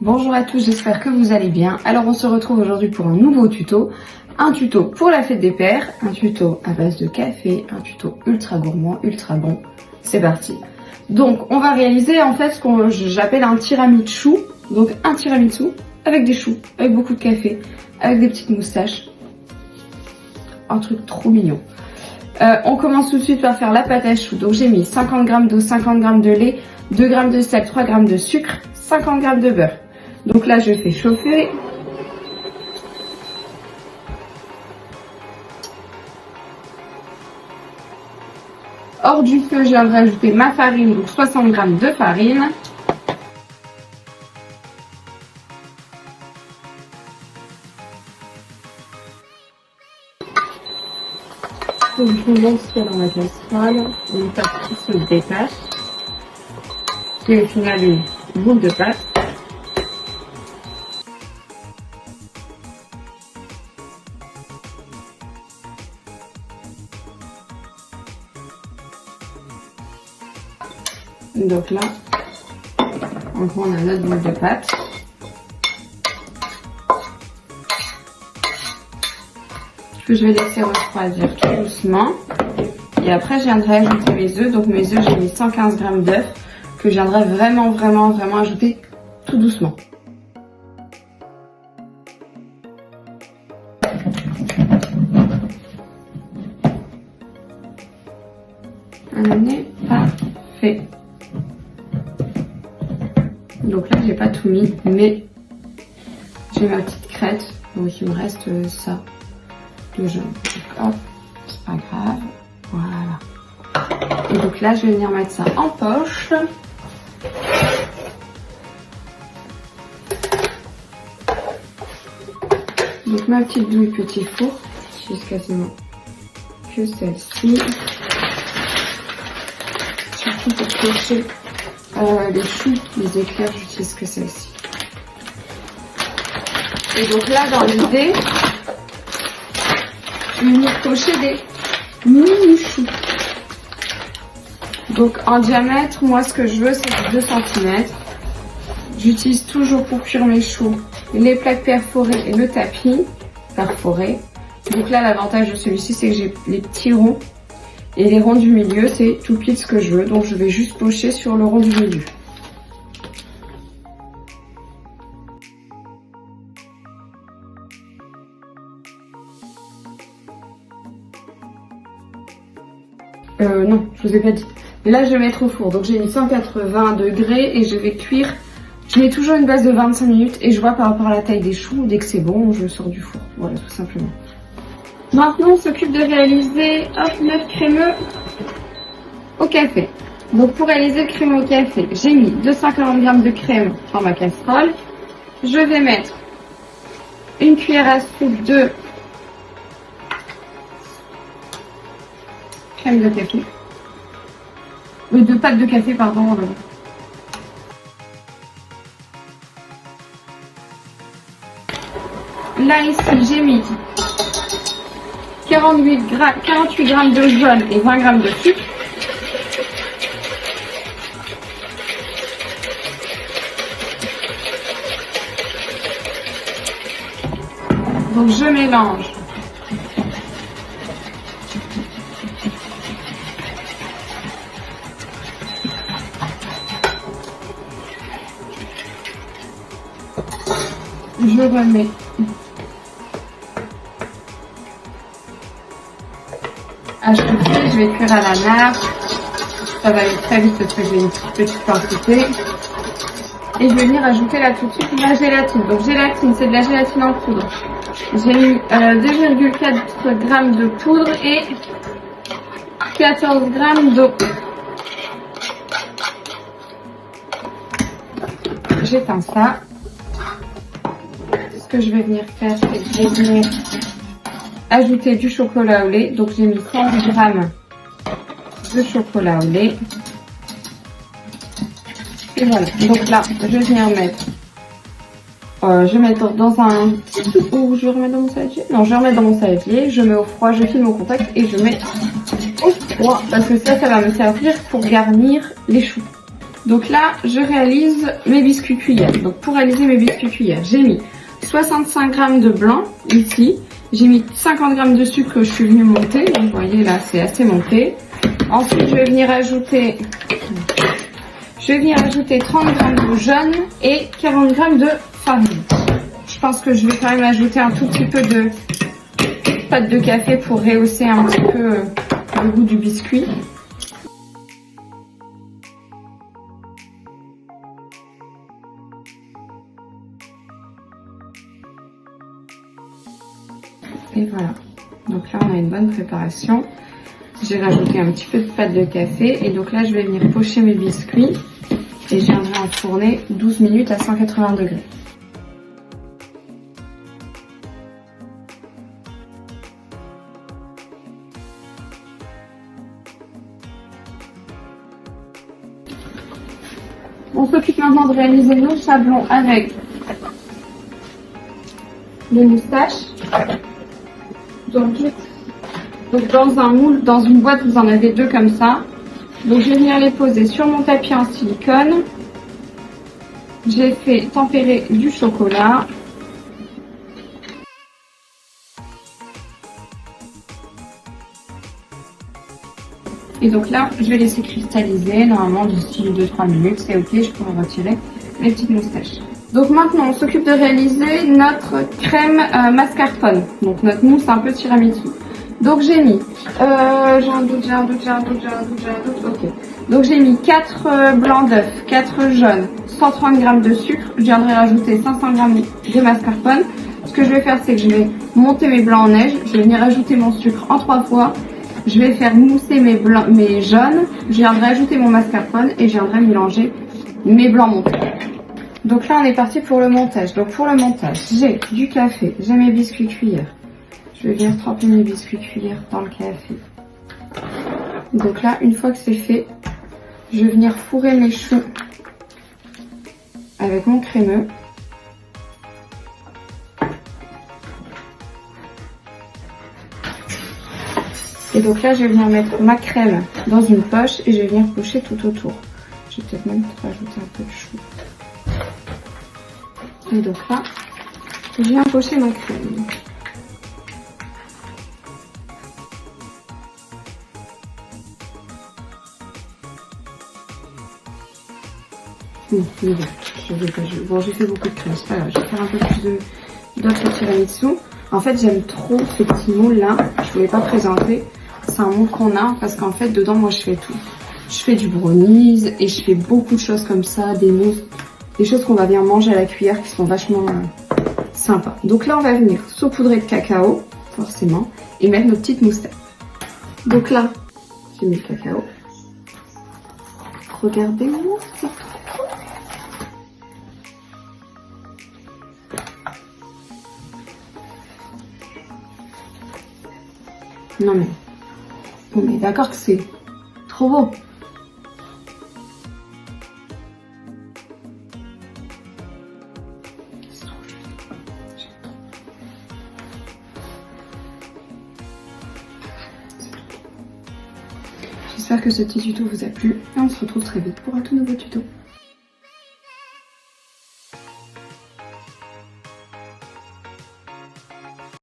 Bonjour à tous, j'espère que vous allez bien. Alors on se retrouve aujourd'hui pour un nouveau tuto. Un tuto pour la fête des pères, un tuto à base de café, un tuto ultra gourmand, ultra bon. C'est parti. Donc on va réaliser en fait ce que j'appelle un tiramisu. Donc un tiramisu avec des choux, avec beaucoup de café, avec des petites moustaches. Un truc trop mignon. On commence tout de suite par faire la pâte à choux. Donc j'ai mis 50 g d'eau, 50 g de lait, 2 g de sel, 3 g de sucre, 50 g de beurre. Donc là je fais chauffer. Hors du feu, je viens de rajouter ma farine, donc 60 g de farine. Donc je lance ça dans la casserole, une pâte qui se détache. Et au final une boule de pâte. Donc là, on a notre boule de pâte. Que je vais laisser refroidir tout doucement. Et après, je viendrai ajouter mes œufs. Donc mes œufs, j'ai mis 115 g d'œufs que je viendrai vraiment ajouter tout doucement. On est parfait. Donc là, j'ai pas tout mis, mais j'ai ma petite crête. Donc il me reste ça de jaune. Donc, hop, c'est pas grave. Voilà. Et donc là, je vais venir mettre ça en poche. Donc ma petite douille petit four, j'utilise quasiment que celle-ci. Surtout pour pocher les choux, les éclairs, j'utilise que celle-ci. Et donc là, dans l'idée, je vais venir pocher des mini choux. Donc en diamètre, moi ce que je veux c'est 2 cm. J'utilise toujours pour cuire mes choux les plaques perforées et le tapis perforé. Donc là l'avantage de celui-ci c'est que j'ai les petits ronds. Et les ronds du milieu c'est tout pile ce que je veux. Donc je vais juste pocher sur le rond du milieu. Non, je vous ai pas dit. Là, je vais mettre au four. Donc, j'ai mis 180 degrés et je vais cuire. Je mets toujours une base de 25 minutes et je vois par rapport à la taille des choux. Dès que c'est bon, je sors du four. Voilà, tout simplement. Maintenant, on s'occupe de réaliser notre crémeux au café. Donc, pour réaliser le crémeux au café, j'ai mis 240 g de crème dans ma casserole. Je vais mettre une cuillère à soupe de crème de café. De pâte de café, pardon. Là, ici, j'ai mis 48 g de jaune et 20 g de sucre. Donc, je mélange. Je remets à chauffer, je vais cuire à la nappe. Ça va aller très vite parce que j'ai une petite quantité. Et je vais venir ajouter là tout de suite la gélatine. Donc gélatine, c'est de la gélatine en poudre. J'ai mis 2,4 g de poudre et 14 g d'eau. J'éteins ça. Ce que je vais venir faire, c'est que je vais venir ajouter du chocolat au lait. Donc j'ai mis 100 g de chocolat au lait. Et voilà. Donc là, je vais venir mettre. Je vais mettre dans un petit... Ou je vais remettre dans mon saladier. Non, je vais remettre dans mon saladier. Je mets au froid, je filme au contact et je mets au froid. Parce que ça va me servir pour garnir les choux. Donc là, je réalise mes biscuits cuillères. Donc pour réaliser mes biscuits cuillères, j'ai mis 65 g de blanc ici. J'ai mis 50 g de sucre que je suis venue monter. Donc vous voyez là, c'est assez monté. Ensuite, je vais venir ajouter 30 g de jaune et 40 g de farine. Je pense que je vais quand même ajouter un tout petit peu de pâte de café pour rehausser un petit peu le goût du biscuit. Et voilà. Donc là, on a une bonne préparation. J'ai rajouté un petit peu de pâte de café. Et donc là, je vais venir pocher mes biscuits. Et je viendrai enfourner 12 minutes à 180 degrés. On s'occupe maintenant de réaliser nos sablons avec les moustaches. Donc dans un moule, dans une boîte, vous en avez 2 comme ça. Donc je vais venir les poser sur mon tapis en silicone. J'ai fait tempérer du chocolat. Et donc là, je vais laisser cristalliser. Normalement, d'ici 2-3 minutes, c'est ok, je pourrai retirer les petites moustaches. Donc maintenant, on s'occupe de réaliser notre crème mascarpone. Donc notre mousse un peu tiramisu. Donc j'ai mis, j'ai un doute, ok. Donc j'ai mis 4 blancs d'œufs, 4 jaunes, 130 g de sucre. Je viendrai rajouter 500 g de mascarpone. Ce que je vais faire, c'est que je vais monter mes blancs en neige. Je vais venir ajouter mon sucre en 3 fois. Je vais faire mousser mes jaunes. Je viendrai ajouter mon mascarpone et je viendrai mélanger mes blancs montés. Donc là, on est parti pour le montage. Donc pour le montage, j'ai du café, j'ai mes biscuits cuillères. Je vais venir tremper mes biscuits cuillères dans le café. Donc là, une fois que c'est fait, je vais venir fourrer mes choux avec mon crémeux. Et donc là, je vais venir mettre ma crème dans une poche et je vais venir pocher tout autour. Je vais peut-être même rajouter un peu de chou. Et donc là, je viens pocher ma crème. Bon, j'ai fait beaucoup de crème, c'est pas grave. Je vais faire un peu plus d'autres tiramisu. En fait, j'aime trop ce petit moule là. Je voulais pas présenter. C'est un moule qu'on a parce qu'en fait, dedans, moi, je fais tout. Je fais du brownies et je fais beaucoup de choses comme ça, des mousses, des choses qu'on va bien manger à la cuillère qui sont vachement sympas. Donc là, on va venir saupoudrer de cacao, forcément, et mettre nos petites moustaches. Donc là, j'ai mis le cacao. Regardez-moi, c'est trop. Non mais, on est d'accord que c'est trop beau. C'est trop joli. J'aime trop. J'espère que ce petit tuto vous a plu et on se retrouve très vite pour un tout nouveau tuto.